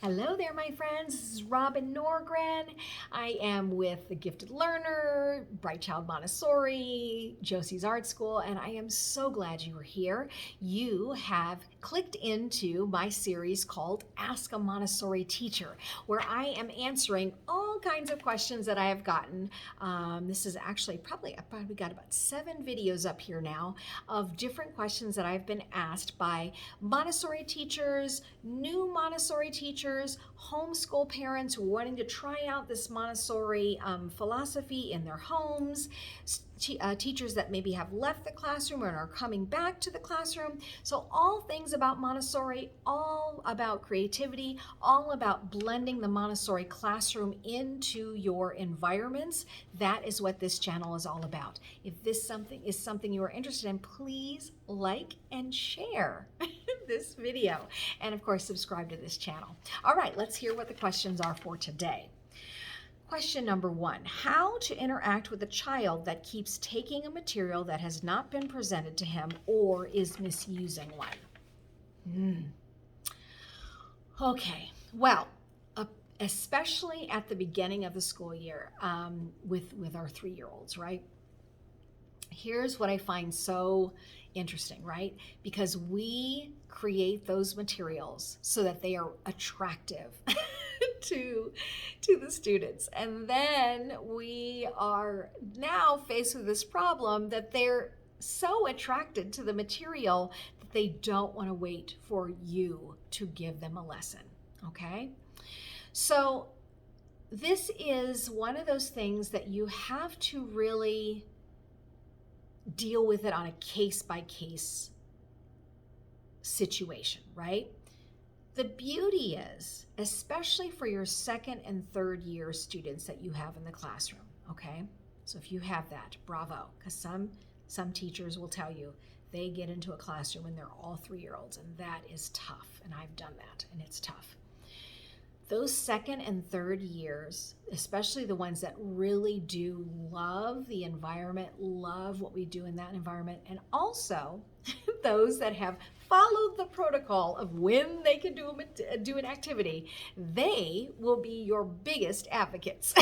Hello there, my friends. This is Robin Norgren. I am with The Gifted Learner, Bright Child Montessori, Josie's Art School, and I am so glad you are here. You have clicked into my series called Ask a Montessori Teacher, where I am answering all kinds of questions that I have gotten. This is actually we got about 7 videos up here now of different questions that I've been asked by Montessori teachers, new Montessori teachers, homeschool parents wanting to try out this Montessori philosophy in their homes, teachers that maybe have left the classroom and are coming back to the classroom. So all things about Montessori, all about creativity, all about blending the Montessori classroom into your environments. That is what this channel is all about. If this is something you are interested in, please like and share this video. And of course, subscribe to this channel. All right, let's hear what the questions are for today. Question number 1, how to interact with a child that keeps taking a material that has not been presented to him or is misusing one. Okay, well, especially at the beginning of the school year with our 3-year-olds, right? Here's what I find so interesting, right? Because we create those materials so that they are attractive to the students. And then we are now faced with this problem that they're so attracted to the material that they don't want to wait for you to give them a lesson, okay? So this is one of those things that you have to really deal with it on a case-by-case situation, right? The beauty is, especially for your 2nd and 3rd year students that you have in the classroom, okay? So if you have that, bravo, because some teachers will tell you they get into a classroom and they're all 3-year-olds, and that is tough, and I've done that, and it's tough. Those 2nd and 3rd years, especially the ones that really do love the environment, love what we do in that environment, and also those that have followed the protocol of when they can do an activity, they will be your biggest advocates.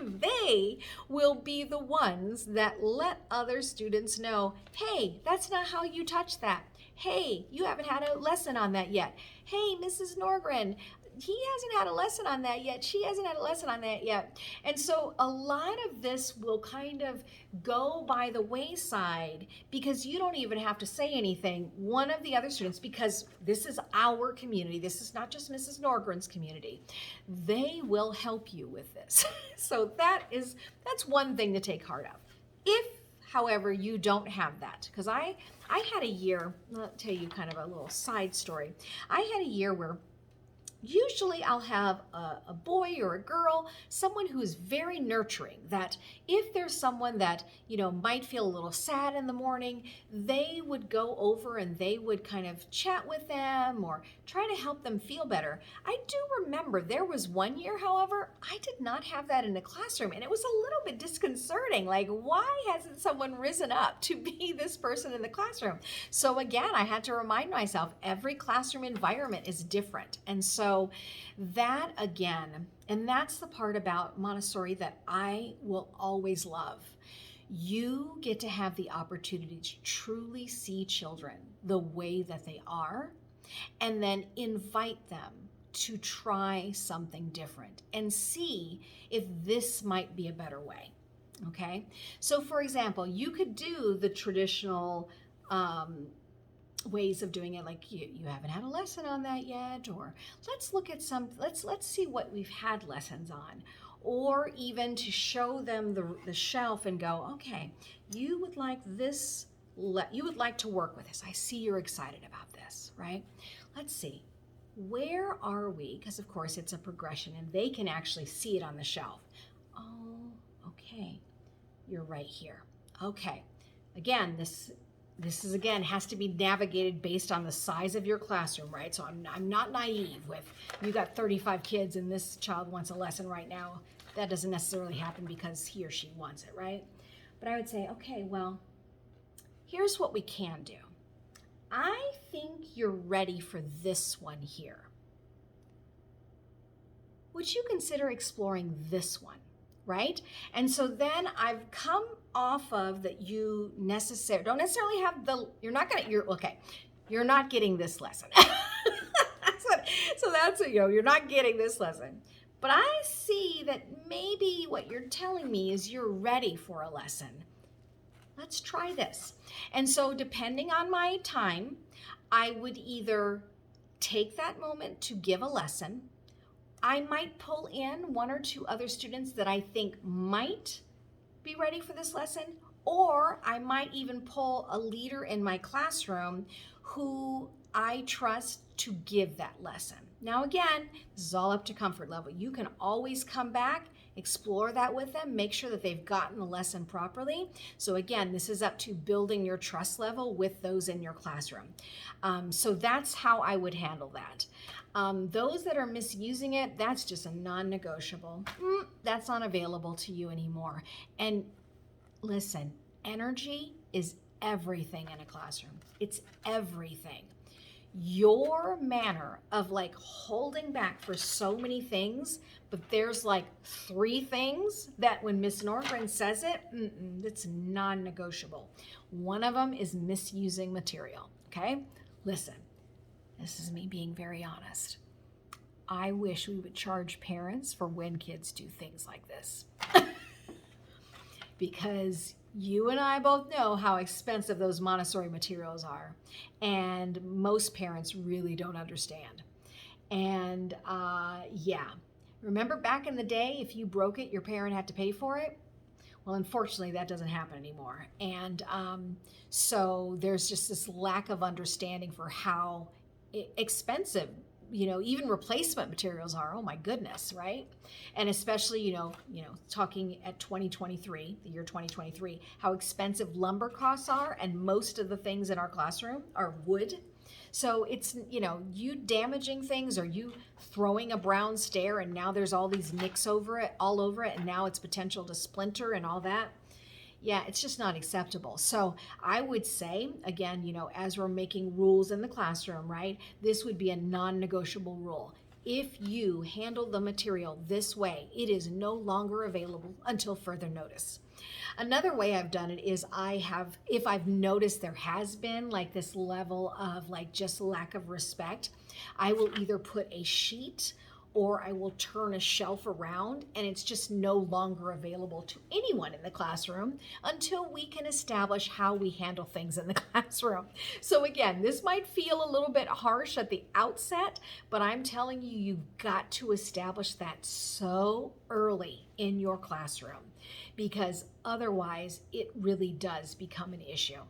They will be the ones that let other students know, hey, that's not how you touch that. Hey, you haven't had a lesson on that yet. Hey, Mrs. Norgren, he hasn't had a lesson on that yet. She hasn't had a lesson on that yet. And so a lot of this will kind of go by the wayside because you don't even have to say anything. One of the other students, because this is our community, this is not just Mrs. Norgren's community, they will help you with this. So that's one thing to take heart of. If, however, you don't have that, because I had a year, I'll tell you kind of a little side story. I had a year where usually I'll have a boy or a girl, someone who is very nurturing, that if there's someone that, might feel a little sad in the morning, they would go over and they would kind of chat with them or try to help them feel better. I do remember there was one year, however, I did not have that in the classroom, and it was a little bit disconcerting. Like, why hasn't someone risen up to be this person in the classroom? So again, I had to remind myself, every classroom environment is different. And so that again, and that's the part about Montessori that I will always love. You get to have the opportunity to truly see children the way that they are, and then invite them to try something different and see if this might be a better way, okay? So for example, you could do the traditional ways of doing it, like you haven't had a lesson on that yet, or let's look at let's see what we've had lessons on, or even to show them the shelf and go, okay, you would like this, you would like to work with this. I see you're excited about this, right? Let's see, where are we? Because of course it's a progression and they can actually see it on the shelf. Oh, okay, you're right here. Okay, again, this is again has to be navigated based on the size of your classroom, right? So I'm not naive with, you got 35 kids and this child wants a lesson right now. That doesn't necessarily happen because he or she wants it, right? But I would say, okay, well, here's what we can do. I think you're ready for this one here. would you consider exploring this one? Right? And so then I've come off of that you don't necessarily have you're not getting this lesson. You're not getting this lesson. But I see that maybe what you're telling me is you're ready for a lesson. Let's try this. And so depending on my time, I would either take that moment to give a lesson. I might pull in one or two other students that I think might be ready for this lesson, or I might even pull a leader in my classroom who I trust to give that lesson. Now again, this is all up to comfort level. You can always come back, explore that with them, make sure that they've gotten the lesson properly. So again, this is up to building your trust level with those in your classroom. So that's how I would handle that. Those that are misusing it, that's just a non-negotiable. That's not available to you anymore. And listen, energy is everything in a classroom. It's everything. Your manner of like holding back for so many things, but there's like 3 things that when Miss Norgren says it, it's non-negotiable. One of them is misusing material, okay? Listen, this is me being very honest. I wish we would charge parents for when kids do things like this. Because you and I both know how expensive those Montessori materials are. And most parents really don't understand. And remember back in the day, if you broke it, your parent had to pay for it? Well, unfortunately, that doesn't happen anymore. And so there's just this lack of understanding for how expensive, even replacement materials are. Oh my goodness, right? And especially, talking at 2023, the year 2023, how expensive lumber costs are, and most of the things in our classroom are wood. So it's, you damaging things, or you throwing a brown stair and now there's all these nicks all over it, and now it's potential to splinter and all that. Yeah, it's just not acceptable. So I would say, again, as we're making rules in the classroom, right, this would be a non-negotiable rule. If you handle the material this way, it is no longer available until further notice. Another way I've done it is if I've noticed there has been like this level of like just lack of respect, I will either put a sheet or I will turn a shelf around, and it's just no longer available to anyone in the classroom until we can establish how we handle things in the classroom. So again, this might feel a little bit harsh at the outset, but I'm telling you, you've got to establish that so early in your classroom, because otherwise it really does become an issue.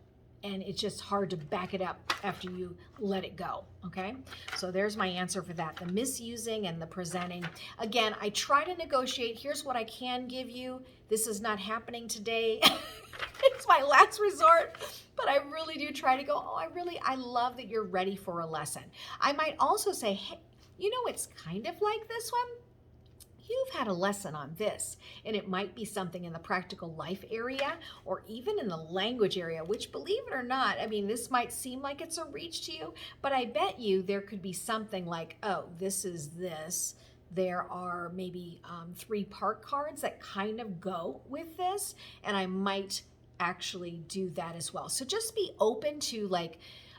And it's just hard to back it up after you let it go, okay? So there's my answer for that, the misusing and the presenting. Again, I try to negotiate. Here's what I can give you. This is not happening today. It's my last resort, but I really do try to go, I love that you're ready for a lesson. I might also say, hey, it's kind of like this one. You've had a lesson on this, and it might be something in the practical life area or even in the language area, which, believe it or not, this might seem like it's a reach to you, but I bet you there could be something like, oh, this is this. There are maybe 3 part cards that kind of go with this, and I might actually do that as well. So just be open to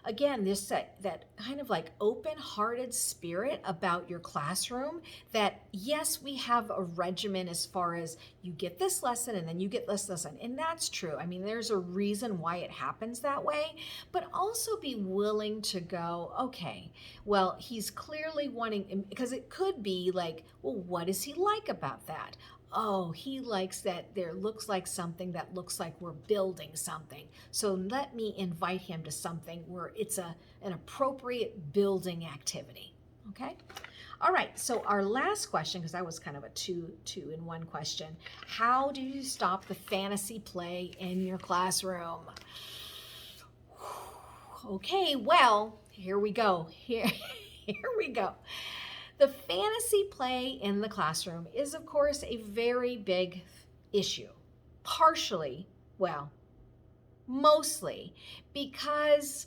again, that kind of like open-hearted spirit about your classroom, that yes, we have a regimen as far as you get this lesson and then you get this lesson. And that's true. There's a reason why it happens that way, but also be willing to go, okay, well, he's clearly wanting, because it could be like, well, what does he like about that? Oh, he likes that there looks like something that looks like we're building something. So let me invite him to something where it's an appropriate building activity. Okay? All right, so our last question, because that was kind of a two in one question. How do you stop the fantasy play in your classroom? Okay, well, here we go. Here we go. The fantasy play in the classroom is, of course, a very big issue. Partially, well, mostly, because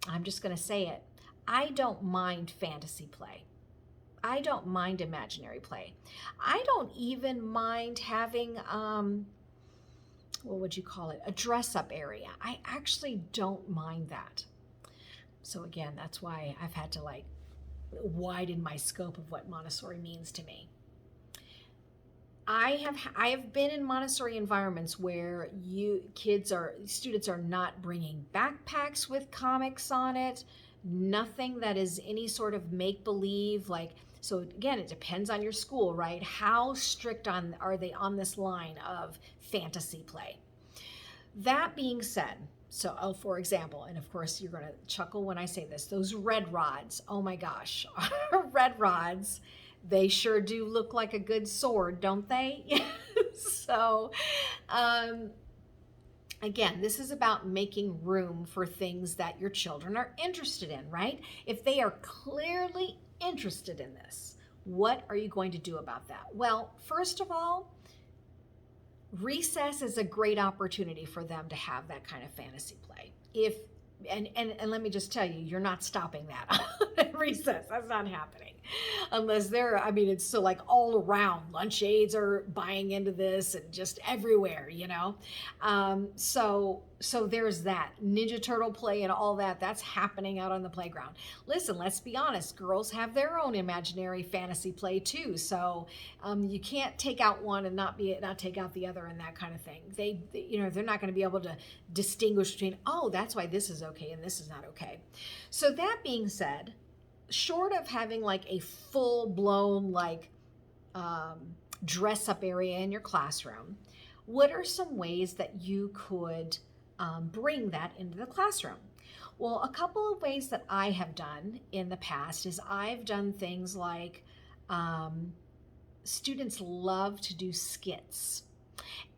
I'm just going to say it, I don't mind fantasy play. I don't mind imaginary play. I don't even mind having, what would you call it? A dress up area. I actually don't mind that. So again, that's why I've had to like widen my scope of what Montessori means to me. I have been in Montessori environments where students are not bringing backpacks with comics on it, nothing that is any sort of make believe. Like, so again, it depends on your school, right? How strict are they on this line of fantasy play? That being said, so, oh, for example, and of course you're going to chuckle when I say this, those red rods, oh my gosh, red rods, they sure do look like a good sword, don't they? So, um, again, this is about making room for things that your children are interested in, right? If they are clearly interested in this, what are you going to do about that? Well, first of all, recess is a great opportunity for them to have that kind of fantasy play. And let me just tell you, you're not stopping that at recess. That's not happening. Unless it's so like all around. Lunch aides are buying into this and just everywhere, you know? So there's that. Ninja Turtle play and all that, that's happening out on the playground. Listen, let's be honest, girls have their own imaginary fantasy play too. So you can't take out one and not take out the other and that kind of thing. They're not going to be able to distinguish between, oh, that's why this is okay and this is not okay. So that being said, short of having like a full-blown like dress up area in your classroom, what are some ways that you could bring that into the classroom? Well, a couple of ways that I have done in the past is I've done things like students love to do skits.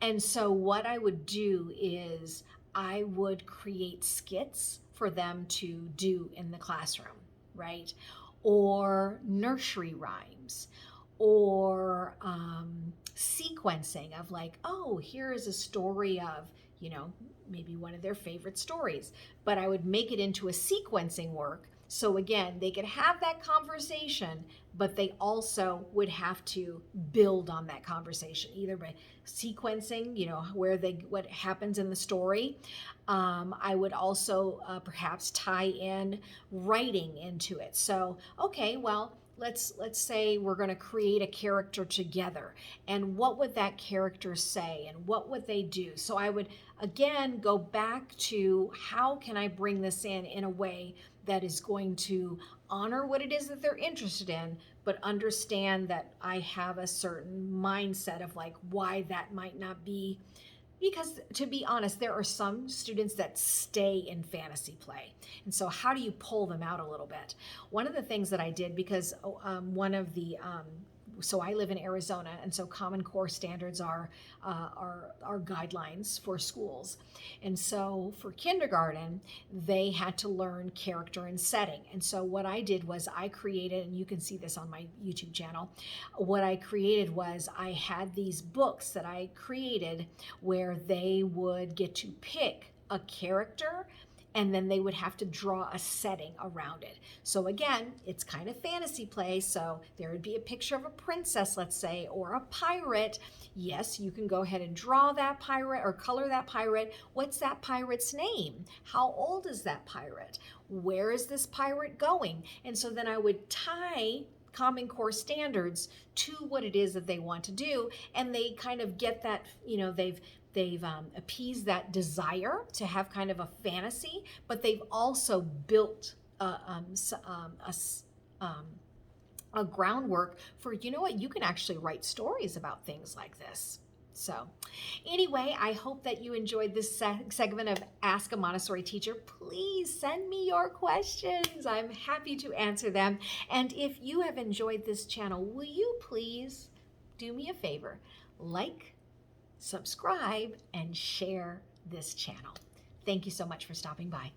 And so what I would do is I would create skits for them to do in the classroom, right? Or nursery rhymes, or sequencing of like, oh, here is a story of, maybe one of their favorite stories, but I would make it into a sequencing work. So again, they could have that conversation, but they also would have to build on that conversation, either by sequencing, what happens in the story. I would also perhaps tie in writing into it. So, okay, well, let's say we're going to create a character together, and what would that character say and what would they do? So I would again go back to, how can I bring this in a way that is going to honor what it is that they're interested in, but understand that I have a certain mindset of like why that might not be. Because to be honest, there are some students that stay in fantasy play. And so how do you pull them out a little bit? One of the things that I did, because so I live in Arizona, and so Common Core standards are guidelines for schools. And so for kindergarten, they had to learn character and setting. And so what I did was I created, and you can see this on my YouTube channel, what I created was I had these books that I created where they would get to pick a character, and then they would have to draw a setting around it. So again, it's kind of fantasy play. So there would be a picture of a princess, let's say, or a pirate. Yes, you can go ahead and draw that pirate or color that pirate. What's that pirate's name? How old is that pirate? Where is this pirate going? And so then I would tie Common Core standards to what it is that they want to do, and they kind of get that, they've appeased that desire to have kind of a fantasy, but they've also built a groundwork for, you can actually write stories about things like this. So anyway, I hope that you enjoyed this segment of Ask a Montessori Teacher. Please send me your questions. I'm happy to answer them. And if you have enjoyed this channel, will you please do me a favor? Like, subscribe, and share this channel. Thank you so much for stopping by.